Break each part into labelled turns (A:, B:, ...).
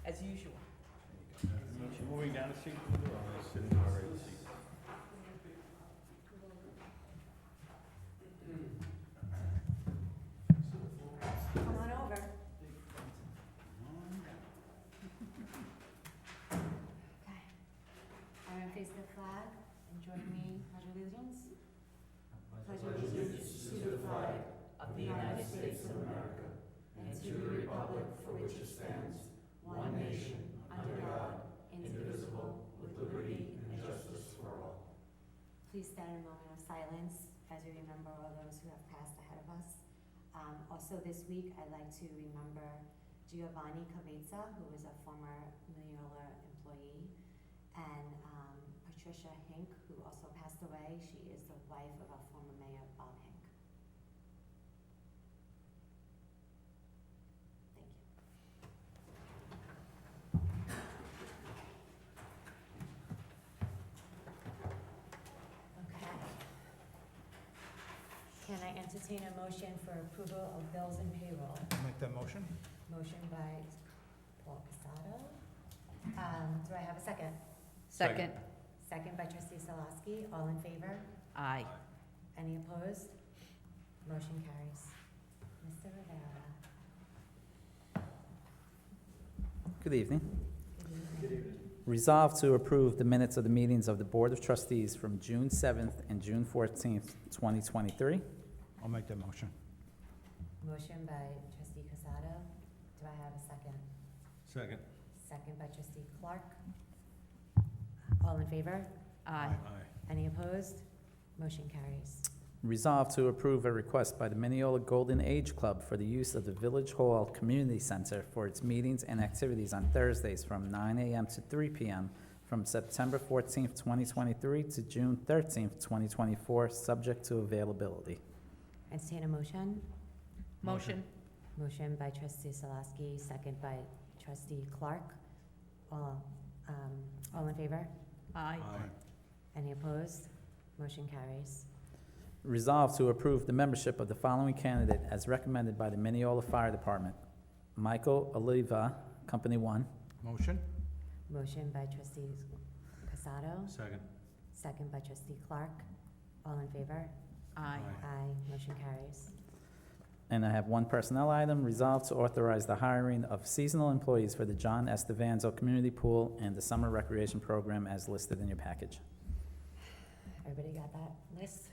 A: As usual.
B: Moving down the seat, or sitting already in the seat?
A: Come on over. Okay. Everyone face the flag and join me, pledge allegiance. Pledge allegiance to the flag of the United States of America and to the republic for which it stands, one nation, under God, indivisible, with liberty and justice for all. Please stand in a moment of silence as we remember all those who have passed ahead of us. Also this week, I'd like to remember Giovanni Cavezza, who was a former Mineola employee, and Patricia Hink, who also passed away. She is the wife of our former mayor, Bob Hink. Thank you. Okay. Can I entertain a motion for approval of bills and payroll?
C: Make that motion?
A: Motion by Paul Casado. Do I have a second?
B: Second.
A: Second by trustee Salaski. All in favor?
D: Aye.
A: Any opposed? Motion carries. Mr. Rivera.
E: Good evening.
A: Good evening.
E: Resolved to approve the minutes of the meetings of the Board of Trustees from June 7th and June 14th, 2023.
C: I'll make that motion.
A: Motion by trustee Casado. Do I have a second?
B: Second.
A: Second by trustee Clark. All in favor?
D: Aye.
A: Any opposed? Motion carries.
E: Resolved to approve a request by the Mineola Golden Age Club for the use of the Village Hall Community Center for its meetings and activities on Thursdays from 9 a.m. to 3 p.m. from September 14th, 2023 to June 13th, 2024, subject to availability.
A: Entertain a motion.
D: Motion.
A: Motion by trustee Salaski, second by trustee Clark. All in favor?
D: Aye.
A: Any opposed? Motion carries.
E: Resolved to approve the membership of the following candidate as recommended by the Mineola Fire Department. Michael Oliva, Company 1.
C: Motion?
A: Motion by trustee Casado,
B: Second.
A: second by trustee Clark. All in favor?
D: Aye.
A: Aye. Motion carries.
E: And I have one personnel item, resolved to authorize the hiring of seasonal employees for the John S. DeVanzo Community Pool and the Summer Recreation Program as listed in your package.
A: Everybody got that list?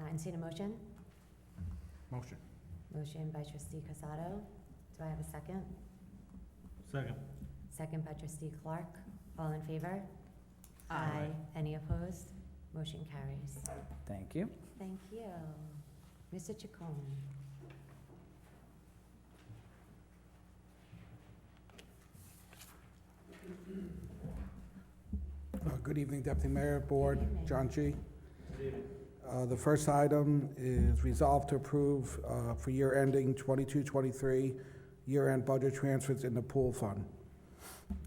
A: Entertain a motion.
C: Motion.
A: Motion by trustee Casado. Do I have a second?
B: Second.
A: Second by trustee Clark. All in favor?
D: Aye.
A: Any opposed? Motion carries.
E: Thank you.
A: Thank you. Mr. Chacon.
F: Good evening, Deputy Mayor, Board,
A: Good evening.
F: John G. The first item is resolved to approve for year ending 22-23, year-end budget transfers in the pool fund.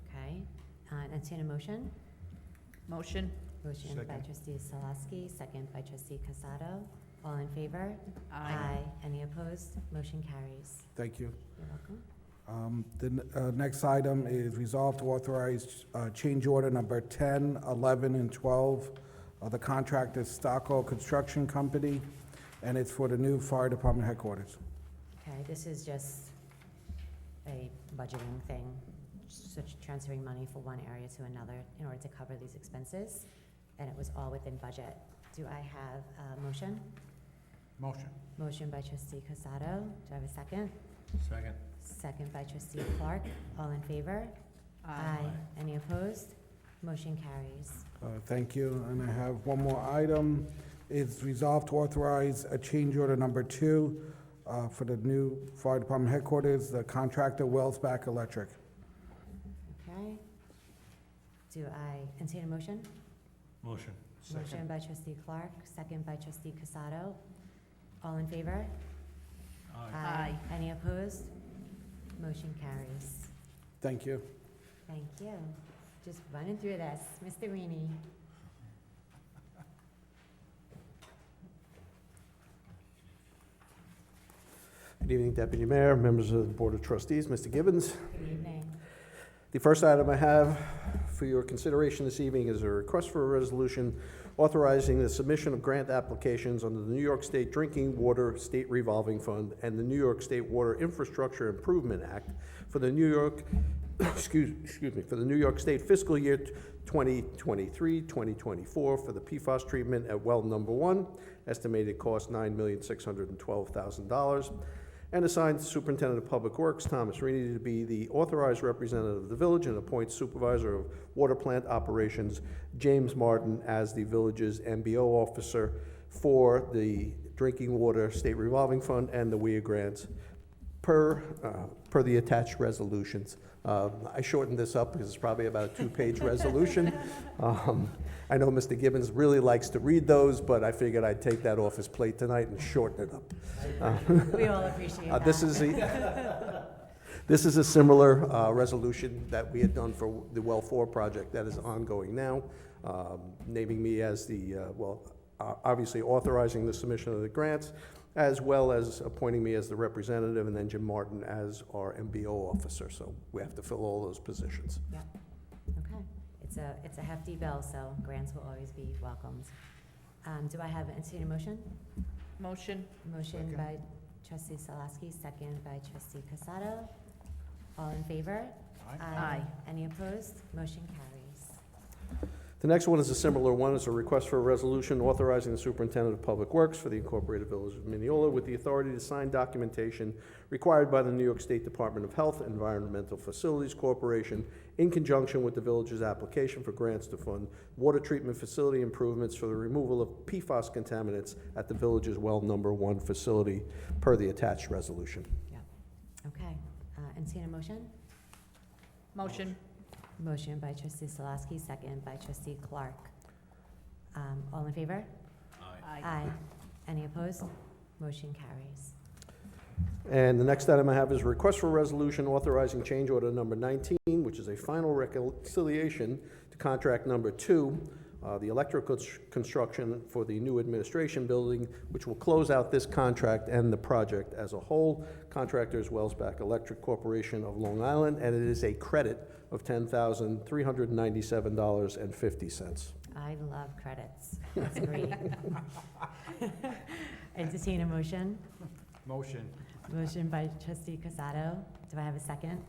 A: Okay. Entertain a motion.
D: Motion.
A: Motion by
C: Second.
A: trustee Salaski, second by trustee Casado. All in favor?
D: Aye.
A: Any opposed? Motion carries.
F: Thank you.
A: You're welcome.
F: The next item is resolved to authorize change order number 10, 11, and 12. The contract is Stockwell Construction Company, and it's for the new fire department headquarters.
A: Okay, this is just a budgeting thing, such transferring money from one area to another in order to cover these expenses, and it was all within budget. Do I have a motion?
C: Motion.
A: Motion by trustee Casado. Do I have a second?
B: Second.
A: Second by trustee Clark. All in favor? Any opposed? Motion carries.
F: Thank you, and I have one more item. It's resolved to authorize a change order number 2 for the new fire department headquarters, the contractor Wellsback Electric.
A: Okay. Do I entertain a motion?
B: Motion.
A: Motion by trustee Clark, second by trustee Casado. All in favor?
D: Aye.
A: Any opposed? Motion carries.
F: Thank you.
A: Thank you. Just running through this. Mr. Reedy.
G: Good evening, Deputy Mayor, members of the Board of Trustees, Mr. Gibbons.
A: Good evening.
G: The first item I have for your consideration this evening is a request for a resolution authorizing the submission of grant applications under the New York State Drinking Water State Revolving Fund and the New York State Water Infrastructure Improvement Act for the New York, excuse me, for the New York State fiscal year 2023-2024 for the PFAS treatment at well number 1, estimated cost $9,612,000, and assigns Superintendent of Public Works Thomas Reedy to be the authorized representative of the village and appoints Supervisor of Water Plant Operations James Martin as the village's MBO officer for the Drinking Water State Revolving Fund and the WIA grants per the attached resolutions. I shortened this up because it's probably about a 2-page resolution. I know Mr. Gibbons really likes to read those, but I figured I'd take that off his plate tonight and shorten it up.
A: We all appreciate that.
G: This is a similar resolution that we had done for the Well 4 project that is ongoing now, naming me as the, obviously authorizing the submission of the grants, as well as appointing me as the representative, and then Jim Martin as our MBO officer. So we have to fill all those positions.
A: Yeah, okay. It's a hefty bill, so grants will always be welcomed. Do I have a motion?
D: Motion.
A: Motion by trustee Salaski, second by trustee Casado. All in favor?
D: Aye.
A: Any opposed? Motion carries.
G: The next one is a similar one. It's a request for a resolution authorizing the superintendent of public works for the Incorporated Village of Mineola with the authority to sign documentation required by the New York State Department of Health and Environmental Facilities Corporation in conjunction with the village's application for grants to fund water treatment facility improvements for the removal of PFAS contaminants at the village's well number 1 facility per the attached resolution.
A: Okay. Entertain a motion?
D: Motion.
A: Motion by trustee Salaski, second by trustee Clark. All in favor? Aye. Any opposed? Motion carries.
G: And the next item I have is a request for a resolution authorizing change order number 19, which is a final reconciliation to contract number 2, the electrical construction for the new administration building, which will close out this contract and the project as a whole. Contractor is Wellsback Electric Corporation of Long Island, and it is a credit of $10,397.50.
A: I love credits. That's great. Entertain a motion?
C: Motion.
A: Motion by trustee Casado. Do I have a second?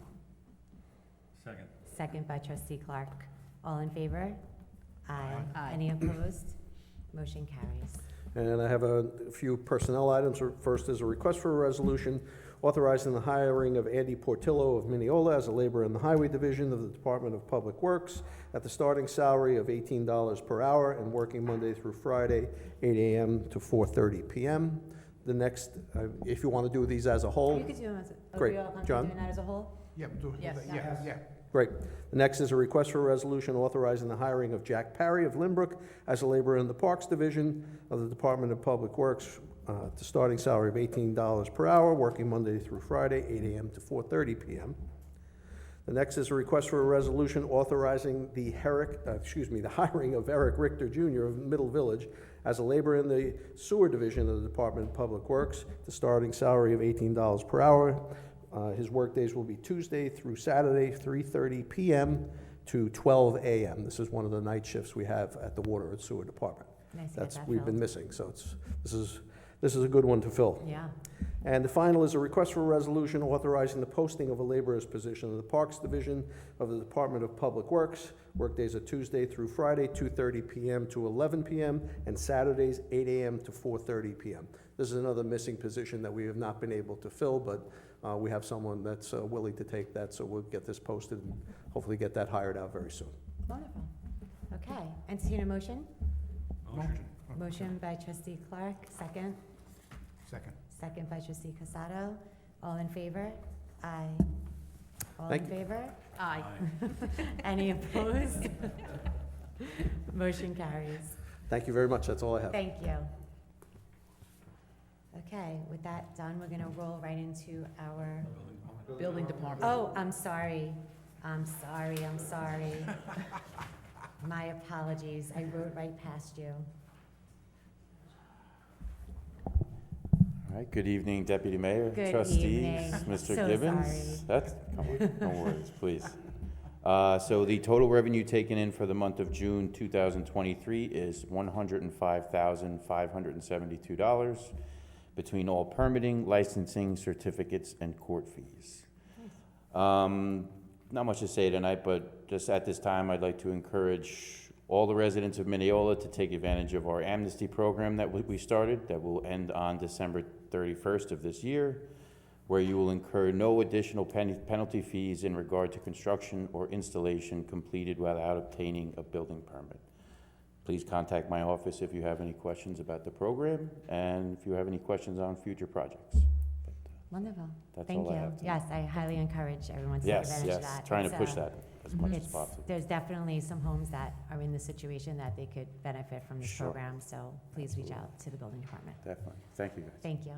B: Second.
A: Second by trustee Clark. All in favor? Aye.
D: Aye.
A: Any opposed? Motion carries.
G: And I have a few personnel items. First is a request for a resolution authorizing the hiring of Andy Portillo of Mineola as a laborer in the Highway Division of the Department of Public Works at the starting salary of $18 per hour and working Monday through Friday, 8 a.m. to 4:30 p.m. The next, if you want to do these as a whole,
A: You could do them as, are
G: Great.
A: we all comfortable
G: John?
A: doing that as a whole?
C: Yep,
D: Yes.
C: yeah.
G: great. The next is a request for a resolution authorizing the hiring of Jack Parry of Lynbrook as a laborer in the Parks Division of the Department of Public Works to starting salary of $18 per hour, working Monday through Friday, 8 a.m. to 4:30 p.m. The next is a request for a resolution authorizing the hiring of Eric Richter Jr. of Middle Village as a laborer in the Sewer Division of the Department of Public Works, the starting salary of $18 per hour. His workdays will be Tuesday through Saturday, 3:30 p.m. to 12 a.m. This is one of the night shifts we have at the Water and Sewer Department.
A: Nice to get
G: That's,
A: that
G: we've been
A: filled.
G: missing, so this is a good one to fill.
A: Yeah.
G: And the final is a request for a resolution authorizing the posting of a laborer's position in the Parks Division of the Department of Public Works. Workdays are Tuesday through Friday, 2:30 p.m. to 11 p.m., and Saturdays, 8 a.m. to 4:30 p.m. This is another missing position that we have not been able to fill, but we have someone that's willing to take that, so we'll get this posted and hopefully get that hired out very soon.
A: Wonderful. Okay. Entertain a motion?
C: Motion.
A: Motion by trustee Clark, second.
C: Second.
A: Second by trustee Casado. All in favor? Aye. All
G: Thank
A: in
G: you.
A: favor?
D: Aye.
A: Any opposed? Motion carries.
G: Thank you very much, that's all I have.
A: Thank you. Okay, with that done, we're gonna roll right into our,
D: Building Department.
A: oh, I'm sorry. I'm sorry. My apologies. I rode right past you.
C: All
H: All right, good evening, Deputy Mayor,
A: Good
H: trustees,
A: evening.
H: Mr.
A: So
H: Gibbons.
A: sorry.
H: That's, no worries, please. So the total revenue taken in for the month of June 2023 is $105,572 between all permitting, licensing, certificates, and court fees. Not much to say tonight, but just at this time, I'd like to encourage all the residents of Mineola to take advantage of our amnesty program that we started, that will end on December 31st of this year, where you will incur no additional penalty fees in regard to construction or installation completed without obtaining a building permit. Please contact my office if you have any questions about the program and if you have any questions on future projects.
A: Wonderful.
H: That's
A: Thank
H: all I
A: you.
H: have tonight.
A: Yes, I highly encourage everyone to take
H: Yes,
A: advantage of
H: yes,
A: that.
H: trying to
A: It's,
H: push that as much as possible.
A: There's definitely some homes that are in the situation that they could benefit from this
H: Sure.
A: program, so please reach out to the building department.
H: Definitely. Thank you, guys.
A: Thank you.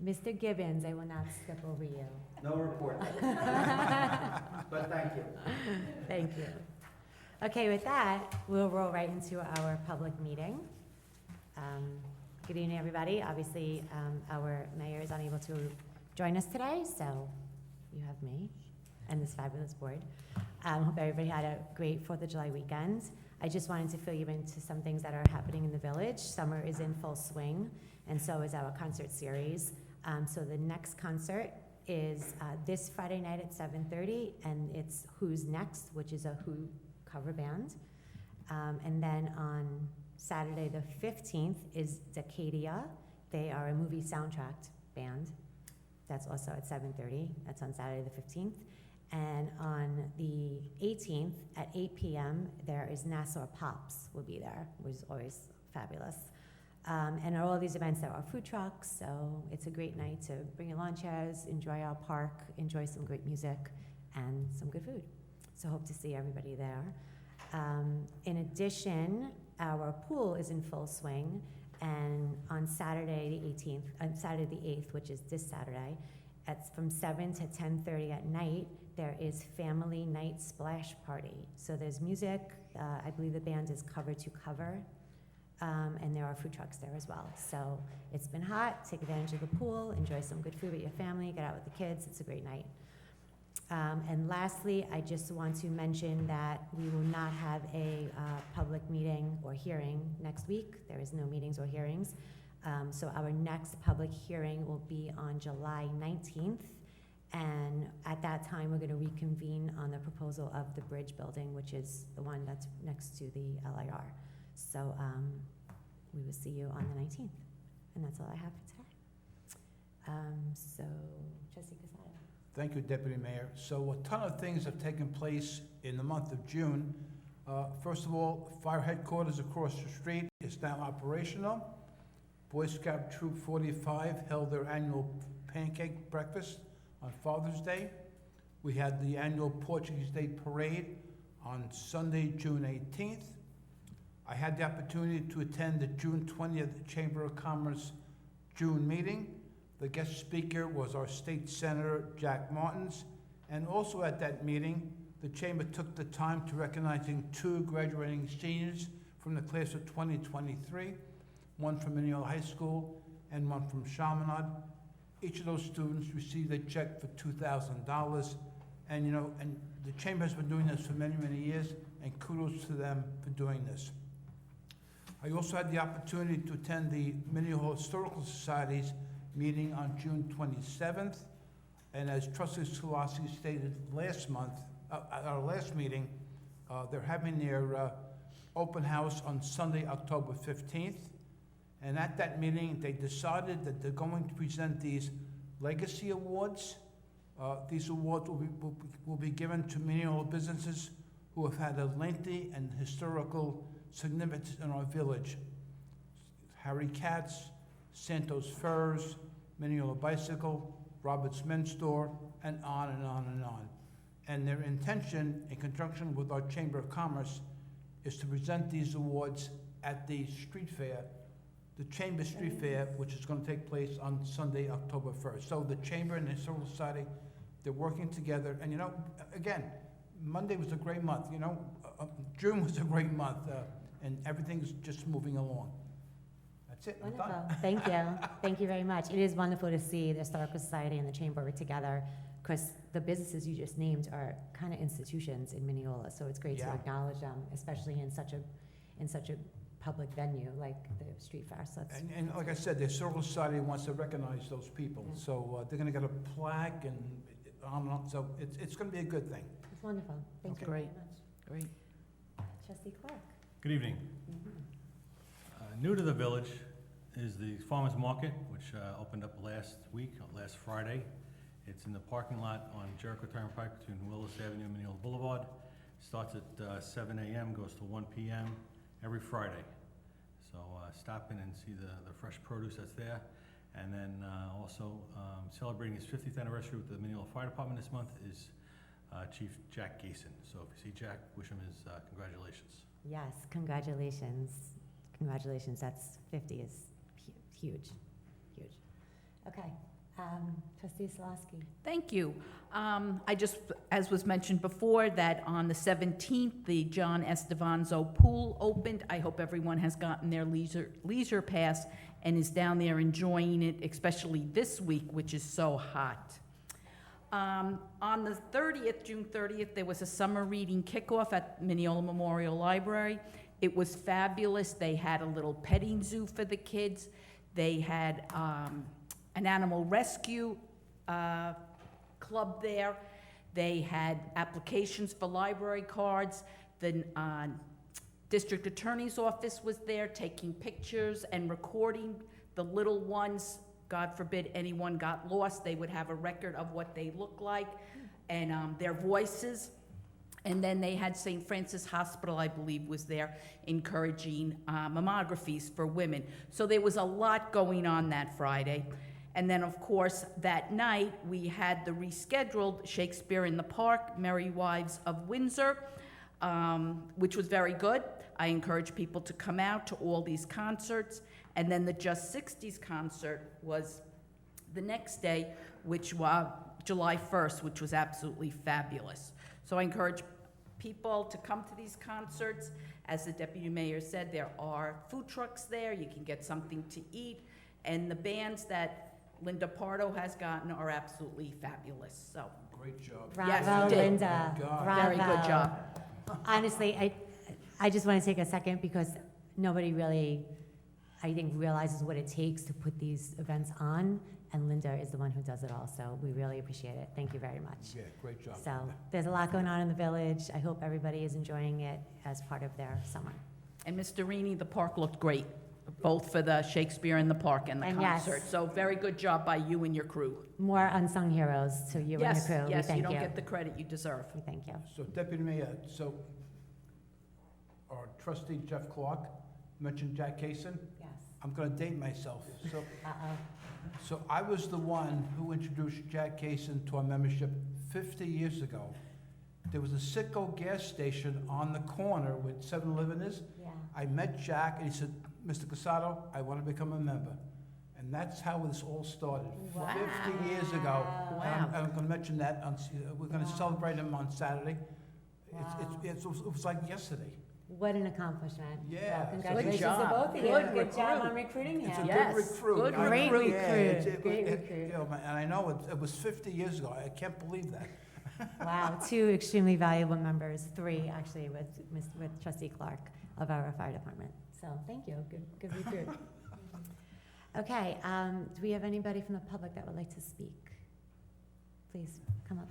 A: Mr. Gibbons, I will not skip over you.
I: No report. But thank you.
A: Thank you. Okay, with that, we'll roll right into our public meeting. Good evening, everybody. Obviously, our mayor is unable to join us today, so you have me and this fabulous board. Hope everybody had a great 4th of July weekend. I just wanted to fill you into some things that are happening in the village. Summer is in full swing, and so is our concert series. So the next concert is this Friday night at 7:30, and it's Who's Next, which is a Who cover band. And then on Saturday the 15th is Decadia. They are a movie soundtrack band. That's also at 7:30. That's on Saturday the 15th. And on the 18th at 8 p.m., there is Nassau Pops will be there, which is always fabulous. And all these events, there are food trucks, so it's a great night to bring your lawn chairs, enjoy our park, enjoy some great music, and some good food. So hope to see everybody there. In addition, our pool is in full swing, and on Saturday the 18th, on Saturday the 8th, which is this Saturday, it's from 7 to 10:30 at night, there is Family Night Splash Party. So there's music, I believe the band is Cover to Cover, and there are food trucks there as well. So it's been hot, take advantage of the pool, enjoy some good food with your family, get out with the kids, it's a great night. And lastly, I just want to mention that we will not have a public meeting or hearing next week. There is no meetings or hearings. So our next public hearing will be on July 19th. And at that time, we're going to reconvene on the proposal of the bridge building, which is the one that's next to the LIR. So we will see you on the 19th. And that's all I have for today. So, Trustee Casado.
C: Thank you, Deputy Mayor. So a ton of things have taken place in the month of June. First of all, fire headquarters across the street is now operational. Boy Scout Troop 45 held their annual pancake breakfast on Father's Day. We had the annual Portuguese Day Parade on Sunday, June 18th. I had the opportunity to attend the June 20th Chamber of Commerce June meeting. The guest speaker was our State Senator, Jack Martins, and also at that meeting, the Chamber took the time to recognizing 2 graduating seniors from the class of 2023, one from Mineola High School and one from Chaminade. Each of those students received a check for $2,000, and and the Chamber has been doing this for many, many years, and kudos to them for doing this. I also had the opportunity to attend the Mineola Historical Society's meeting on June 27th, and as Trustee Scolassi stated last month, at our last meeting, they're having their open house on Sunday, October 15th, and at that meeting, they decided that they're going to present these Legacy Awards. These awards will be given to Mineola businesses who have had a lengthy and historical significance in our village. Harry Katz, Santos Furs, Mineola Bicycle, Robert's Men's Store, and on and on and on. And their intention, in conjunction with our Chamber of Commerce, is to present these awards at the street fair, the Chamber Street Fair, which is going to take place on Sunday, October 1st. So the Chamber and the Historical Society, they're working together. And again, Monday was a great month. June was a great month, and everything's just moving along. That's it, I'm done.
A: Wonderful, thank you. Thank you very much. It is wonderful to see the Historical Society and the Chamber work together, because the businesses you just named are kind of institutions in Mineola, so it's great to
C: Yeah.
A: acknowledge them, especially in such a public venue like the street fair, so that's.
C: And like I said, the Historical Society wants to recognize those people,
A: Yeah.
C: so they're gonna get a plaque and on and on, so it's gonna be a good thing.
A: It's wonderful. Thank you
C: Okay.
A: very
D: Great.
A: much.
D: Great.
A: Trustee Clark.
B: Good evening. New to the village is the farmer's market, which opened up last Friday. It's in the parking lot on Jericho Turnpike between Willis Avenue and Mineola Boulevard. Starts at 7 a.m., goes to 1 p.m. every Friday. So stop in and see the fresh produce that's there. And then also celebrating his 50th anniversary with the Mineola Fire Department this month is Chief Jack Gayson. So if you see Jack, wish him his congratulations.
A: Yes, congratulations. Congratulations, that's 50 is huge, huge. Okay, Trustee Solosky.
D: Thank you. I just, as was mentioned before, that on the 17th, the John Estevanzo Pool opened. I hope everyone has gotten their leisure pass and is down there enjoying it, especially this week, which is so hot. On the 30th, June 30th, there was a summer reading kickoff at Mineola Memorial Library. It was fabulous. They had a little petting zoo for the kids. They had an animal rescue club there. They had applications for library cards. The district attorney's office was there taking pictures and recording the little ones. God forbid anyone got lost, they would have a record of what they look like and their voices. And then they had St. Francis Hospital, I believe, was there encouraging mammographies for women. So there was a lot going on that Friday. And then, of course, that night, we had the rescheduled Shakespeare in the Park, Merry Wives of Windsor, which was very good. I encourage people to come out to all these concerts. And then the Just 60s concert was the next day, which was July 1st, which was absolutely fabulous. So I encourage people to come to these concerts. As the deputy mayor said, there are food trucks there. You can get something to eat. And the bands that Linda Pardo has gotten are absolutely fabulous. So
C: Great job.
D: Yes,
A: Bravo,
D: you did.
A: Linda.
C: God.
A: Bravo.
D: very good job.
A: Honestly, I just want to take a second because nobody really, I think, realizes what it takes to put these events on, and Linda is the one who does it all, so we really appreciate it. Thank you very much.
C: Yeah, great job.
A: So there's a lot going on in the village. I hope everybody is enjoying it as part of their summer.
D: And Mr. Rini, the park looked great, both for the Shakespeare in the Park and the
A: And yes.
D: concert. So very good job by you and your crew.
A: More unsung heroes to you and your
D: Yes,
A: crew. We
D: yes, you
A: thank
D: don't
A: you.
D: get the credit you deserve.
A: We thank you.
C: So Deputy Mayor, so our trustee Jeff Clark mentioned Jack Kaysen.
A: Yes.
C: I'm gonna date myself.
A: Uh-oh.
C: So I was the one who introduced Jack Kaysen to our membership 50 years ago. There was a Citgo gas station on the corner where 7-Eleven is.
A: Yeah.
C: I met Jack and he said, Mr. Casado, I want to become a member. And that's how this all started,
A: Wow.
C: 50 years ago.
D: Wow.
C: I'm going to mention that, we're going to
A: Wow.
C: celebrate him on Saturday.
A: Wow.
C: It was like yesterday.
A: What an accomplishment.
C: Yeah.
A: Well, congratulations to
D: job.
A: both of you.
D: Good
A: Good job
D: recruit.
A: on recruiting him.
C: It's a
D: Yes,
C: good recruit.
D: good
A: Great recruit.
C: Yeah,
A: Great recruit.
C: you know, and I know it was 50 years ago. I can't believe that.
A: Wow, 2 extremely valuable members, 3 actually with Trustee Clark of our fire department. So thank you, good recruit. Okay, do we have anybody from the public that would like to speak? Please, come up.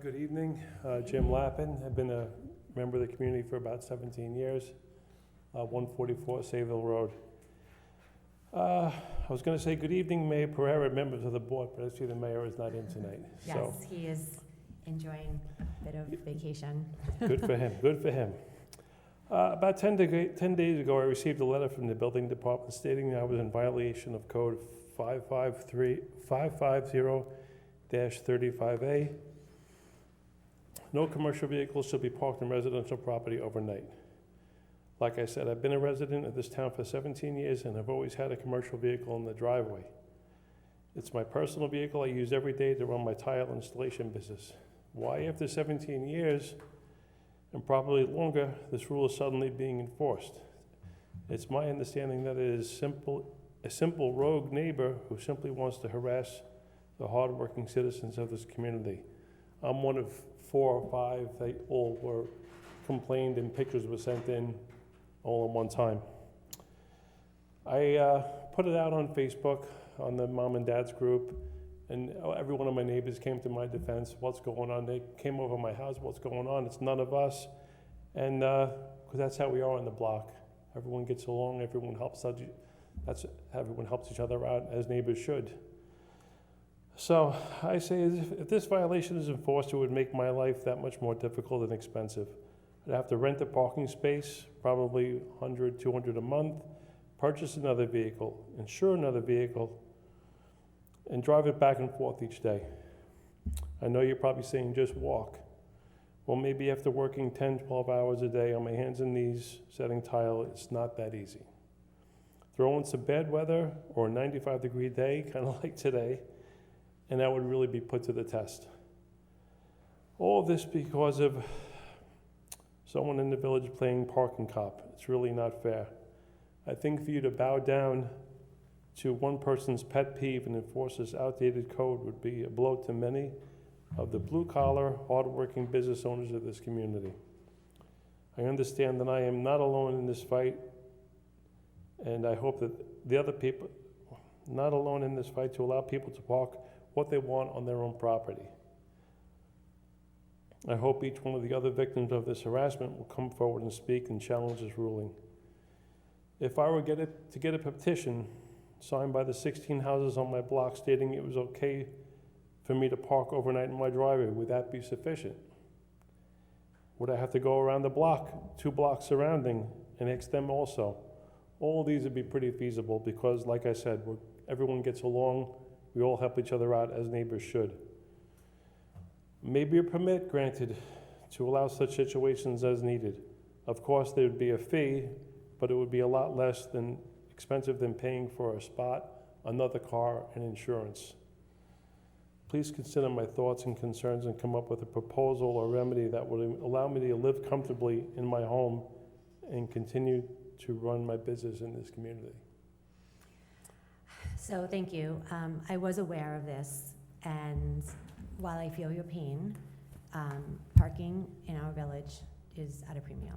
J: Good evening, Jim Lappin. I've been a member of the community for about 17 years, 144 Sayville Road. I was going to say good evening, Mayor Pereira, members of the board, but I see the mayor is not in tonight. So
A: Yes, he is enjoying a bit of vacation.
J: good for him, good for him. About 10 days ago, I received a letter from the building department stating that I was in violation of code 550-35A. No commercial vehicles shall be parked on residential property overnight. Like I said, I've been a resident of this town for 17 years and I've always had a commercial vehicle in the driveway. It's my personal vehicle I use every day to run my tile installation business. Why, after 17 years, and probably longer, this rule is suddenly being enforced? It's my understanding that it is a simple rogue neighbor who simply wants to harass the hardworking citizens of this community. I'm one of 4 or 5 that all were complained and pictures were sent in all at one time. I put it out on Facebook, on the mom and dad's group, and every one of my neighbors came to my defense. What's going on? They came over my house. What's going on? It's none of us. And because that's how we are on the block. Everyone gets along. Everyone helps. Everyone helps each other out, as neighbors should. So I say, if this violation is enforced, it would make my life that much more difficult and expensive. I'd have to rent a parking space, probably $100, $200 a month, purchase another vehicle, insure another vehicle, and drive it back and forth each day. I know you're probably saying just walk. Well, maybe after working 10, 12 hours a day on my hands and knees setting tile, it's not that easy. Throw in some bad weather or a 95-degree day, kind of like today, and that would really be put to the test. All this because of someone in the village playing parking cop. It's really not fair. I think for you to bow down to one person's pet peeve and enforce this outdated code would be a blow to many of the blue-collar, hard-working business owners of this community. I understand that I am not alone in this fight, and I hope that the other people, not alone in this fight to allow people to park what they want on their own property. I hope each one of the other victims of this harassment will come forward and speak and challenge this ruling. If I were to get a petition signed by the 16 houses on my block stating it was okay for me to park overnight in my driveway, would that be sufficient? Would I have to go around the block, 2 blocks surrounding, and ask them also? All of these would be pretty feasible because, like I said, everyone gets along. We all help each other out as neighbors should. Maybe a permit granted to allow such situations as needed. Of course, there would be a fee, but it would be a lot less expensive than paying for a spot, another car, and insurance. Please consider my thoughts and concerns and come up with a proposal or remedy that would allow me to live comfortably in my home and continue to run my business in this community.
A: So thank you. I was aware of this, and while I feel your pain, parking in our village is at a premium.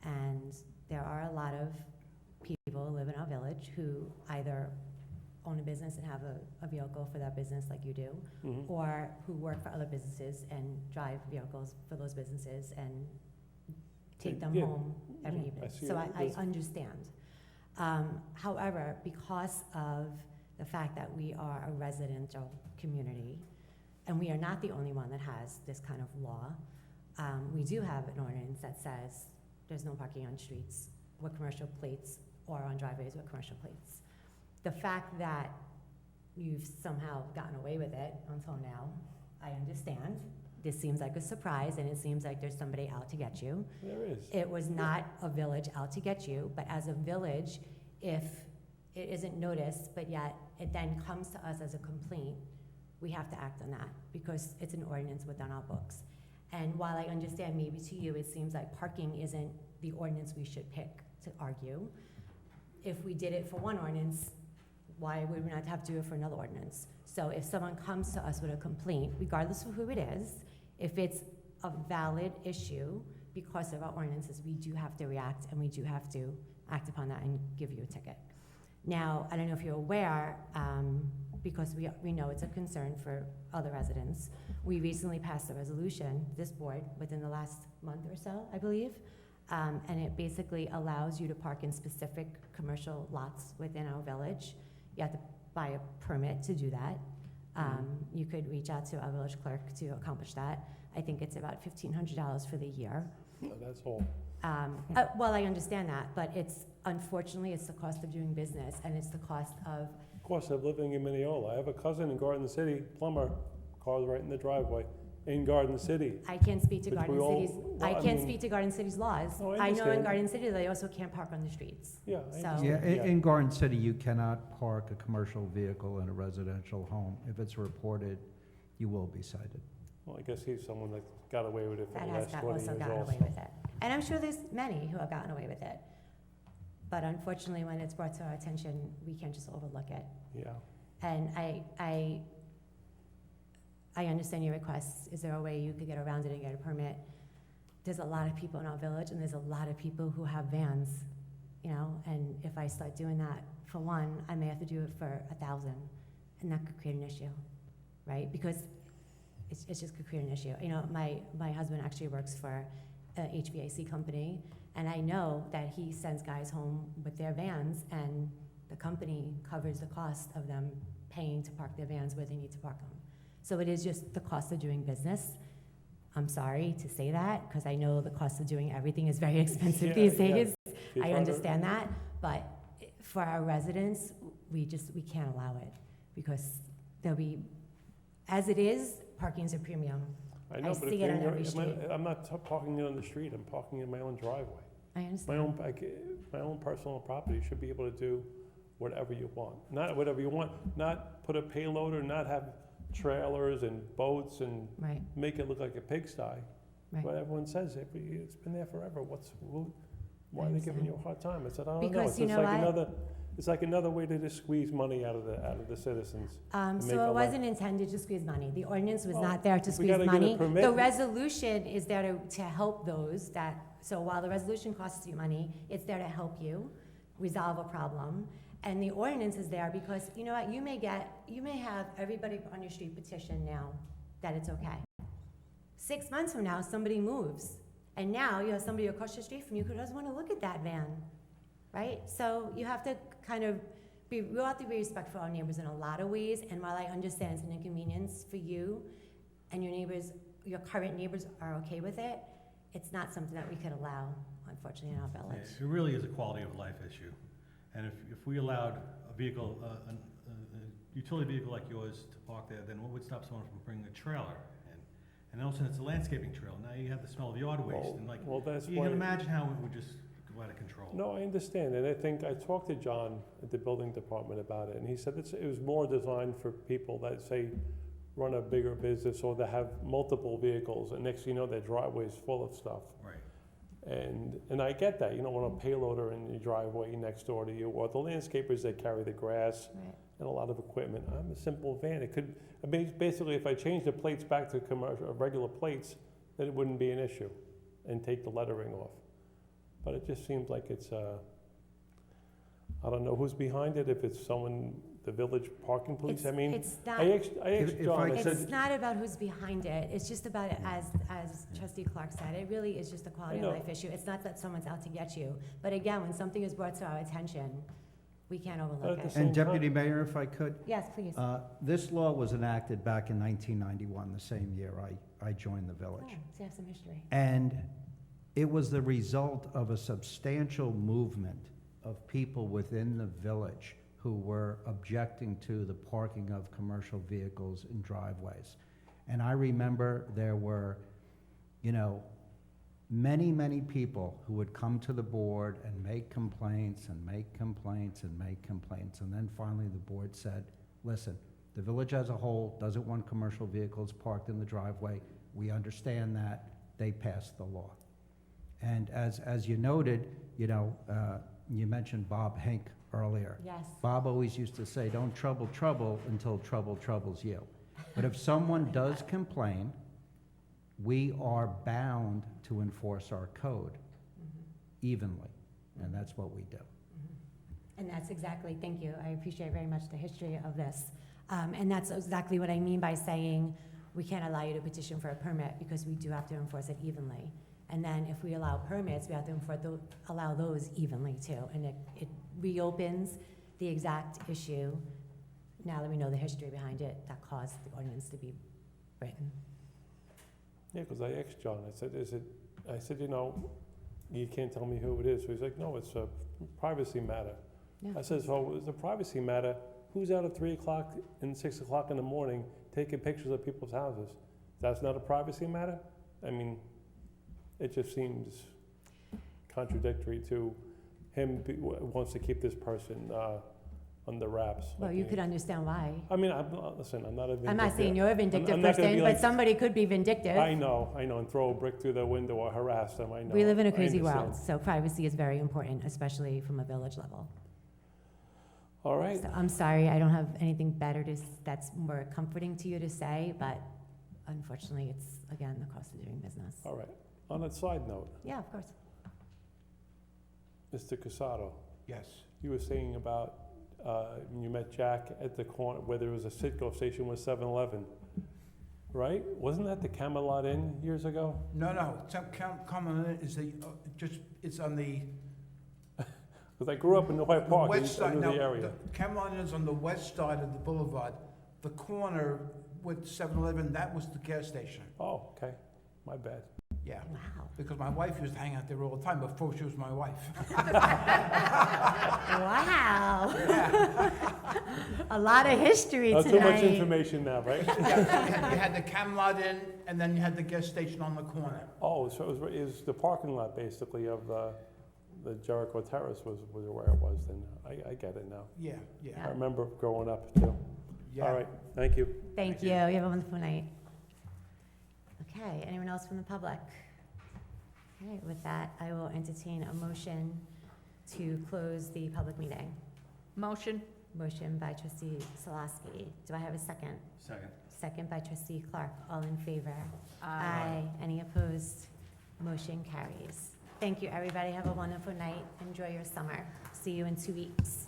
A: And there are a lot of people who live in our village who either own a business and have a vehicle for that business like you do, or who work for other businesses and drive vehicles for those businesses and take them home every evening. So I understand. However, because of the fact that we are a residential community, and we are not the only one that has this kind of law, we do have an ordinance that says there's no parking on streets with commercial plates or on driveways with commercial plates. The fact that you've somehow gotten away with it until now, I understand. This seems like a surprise, and it seems like there's somebody out to get you.
J: There is.
A: It was not a village out to get you, but as a village, if it isn't noticed, but yet it then comes to us as a complaint, we have to act on that because it's an ordinance within our books. And while I understand maybe to you it seems like parking isn't the ordinance we should pick to argue, if we did it for one ordinance, why would we not have to do it for another ordinance? So if someone comes to us with a complaint, regardless of who it is, if it's a valid issue because of our ordinances, we do have to react and we do have to act upon that and give you a ticket. Now, I don't know if you're aware, because we know it's a concern for other residents, we recently passed a resolution, this board, within the last month or so, I believe, and it basically allows you to park in specific commercial lots within our village. You have to buy a permit to do that. You could reach out to our village clerk to accomplish that. I think it's about $1,500 for the year.
J: That's all.
A: Well, I understand that, but unfortunately, it's the cost of doing business, and it's the cost of...
J: Of course, I'm living in Mineola. I have a cousin in Garden City, plumber, car's right in the driveway. in Garden City.
A: I can't speak to
J: Which
A: Garden
J: we all-
A: City's,
J: well,
A: I
J: I
A: can't
J: mean-
A: speak to Garden City's laws.
J: No, I
A: I know in
J: understand.
A: Garden City, they also can't park on the streets.
J: Yeah, I
A: So-
J: understand.
C: Yeah, in Garden City, you cannot park a commercial vehicle in a residential home. If it's reported, you will be cited.
J: Well, I guess he's someone that got away with it for
A: That
J: the
A: has
J: last
A: got,
J: 20
A: also
J: years
A: gotten
J: also.
A: away with it. And I'm sure there's many who have gotten away with it. But unfortunately, when it's brought to our attention, we can't just overlook it.
J: Yeah.
A: And I understand your requests. Is there a way you could get around it and get a permit? There's a lot of people in our village, and there's a lot of people who have vans, you know, and if I start doing that for one, I may have to do it for 1,000, and that could create an issue, right? Because it's just could create an issue. You know, my husband actually works for a HVAC company, and I know that he sends guys home with their vans, and the company covers the cost of them paying to park their vans where they need to park them. So it is just the cost of doing business. I'm sorry to say that, because I know the cost of doing everything is very expensive
J: Yeah,
A: these
J: yeah.
A: days.
J: She's
A: I
J: right.
A: understand that, but for our residents, we can't allow it, because there'll be, as it is, parking's a premium.
J: I know,
A: I
J: but
A: see
J: if
A: it on
J: you're,
A: every street.
J: I'm not parking it on the street, I'm parking in my own driveway.
A: I understand.
J: My own personal property should be able to do whatever you want. Not whatever you want, not put a payloader, not have trailers and boats and
A: Right,
J: make it look like a pigsty.
A: right.
J: But everyone says it, it's been there forever, why are they giving you a hard time? I said, I don't know,
A: Because
J: it's
A: you
J: just
A: know
J: like
A: what?
J: it's like another way to just squeeze money out of the citizens. make
A: So
J: a
A: it
J: life-
A: wasn't intended to squeeze money. The ordinance was
J: Well,
A: not there to
J: if we
A: squeeze
J: gotta get a
A: money.
J: permit-
A: The resolution is there to help those that, so while the resolution costs you money, it's there to help you resolve a problem. And the ordinance is there because, you know what, you may have everybody on your street petition now that it's okay. 6 months from now, somebody moves, and now you have somebody across the street from you who doesn't want to look at that van, right? So you have to kind of we have to be respectful of our neighbors in a lot of ways, and while I understand it's an inconvenience for you and your neighbors, your current neighbors are okay with it, it's not something that we could allow, unfortunately, in our
B: Yeah,
A: village.
B: It really is a quality of life issue. And if we allowed a vehicle, a utility vehicle like yours to park there, then what would stop someone from bringing a trailer in? And also, it's a landscaping trail. Now you have the smell of yard waste, and like,
J: Well, that's
B: you
J: why.
B: can imagine how it would just go out of control.
J: No, I understand, and I think, I talked to John at the building department about it, and he said it was more designed for people that, say, run a bigger business or that have multiple vehicles, and next thing you know, their driveway is full of stuff.
B: Right.
J: And I get that, you don't want a payloader in your driveway next door to you, or the landscapers that carry the grass
A: Right.
J: and a lot of equipment. I'm a simple van, basically, if I change the plates back to commercial, regular plates, then it wouldn't be an issue, and take the lettering off. But it just seems like it's, I don't know who's behind it, if it's someone, the village parking police, I mean,
A: It's not,
J: I asked
C: If
J: John,
C: I
J: I
A: it's
J: said,
A: not about who's behind it, it's just about, as trustee Clark said, it really is just a quality
J: I
A: of
J: know.
A: life issue. It's not that someone's out to get you. But again, when something is brought to our attention, we can't overlook
J: But at
A: it.
J: the
C: And
J: same
C: Deputy Mayor, if I could,
A: Yes, please.
C: this law was enacted back in 1991, the same year I joined the
A: Oh,
C: village.
A: so you have some history.
C: And it was the result of a substantial movement of people within the village who were objecting to the parking of commercial vehicles in driveways. And I remember there were, many, many people who would come to the board and make complaints and make complaints and make complaints. And then finally, the board said, listen, the village as a whole doesn't want commercial vehicles parked in the driveway. We understand that. They passed the law. And as you noted, you mentioned Bob Hink earlier.
A: Yes.
C: Bob always used to say, don't trouble trouble until trouble troubles you. But if someone does complain, we are bound to enforce our code evenly, and that's what we do.
A: And that's exactly, thank you, I appreciate very much the history of this. And that's exactly what I mean by saying we can't allow you to petition for a permit because we do have to enforce it evenly. And then if we allow permits, we have to allow those evenly too. And it reopens the exact issue, now that we know the history behind it, that caused the ordinance to be written.
J: yeah, because I asked John, I said, you can't tell me who it is. So he's like, no, it's a privacy matter.
A: Yeah.
J: I said, so it's a privacy matter, who's out at 3 o'clock and 6 o'clock in the morning taking pictures of people's houses? That's not a privacy matter? I mean, it just seems contradictory to him wants to keep this person under wraps.
A: Well, you could understand why.
J: I mean, listen, I'm not a vindictive.
A: I'm not saying you're a vindictive
J: I'm not gonna be
A: person,
J: like-
A: but somebody could be vindictive.
J: I know, and throw a brick through the window or harass them, I know.
A: We live in a
J: I
A: crazy
J: understand.
A: world, so privacy is very important, especially from a village level.
J: All right,
A: So I'm sorry, I don't have anything better that's more comforting to you to say, but unfortunately, it's, again, the cost of doing business.
J: all right. On a side note,
A: Yeah, of course.
J: Mr. Casado,
C: Yes.
J: you were saying about, when you met Jack at the corner, where there was a Citgo station with 7-Eleven, right? Wasn't that the Camelot Inn years ago?
C: No, Common is it's on the
J: Because I grew up in Novi Park,
C: west
J: I
C: side.
J: knew
C: No,
J: the area.
C: Camelot is on the west side of the boulevard. The corner with 7-Eleven, that was the gas station.
J: Oh, okay, my bad.
C: Yeah,
A: Wow.
C: because my wife used to hang out there all the time before she was my wife.
A: Wow. A lot of history
J: Not too much
A: tonight.
J: information now, right?
C: Yeah, you had the Camelot Inn, and then you had the gas station on the corner.
J: Oh, so it was the parking lot, basically, of the Jericho Terrace was where it was then. I get it now.
C: Yeah,
J: I
C: yeah,
J: remember growing up, too.
C: yeah.
J: All right, thank you.
A: Thank you. You have a wonderful night. Okay, anyone else from the public? Okay, with that, I will entertain a motion to close the public meeting.
D: Motion?
A: Motion by trustee Salaski. Do I have a second?
B: Second.
A: Second by trustee Clark. All in favor?
D: Aye.
A: Any opposed? Motion carries. Thank you, everybody. Have a wonderful night. Enjoy your summer. See you in 2 weeks.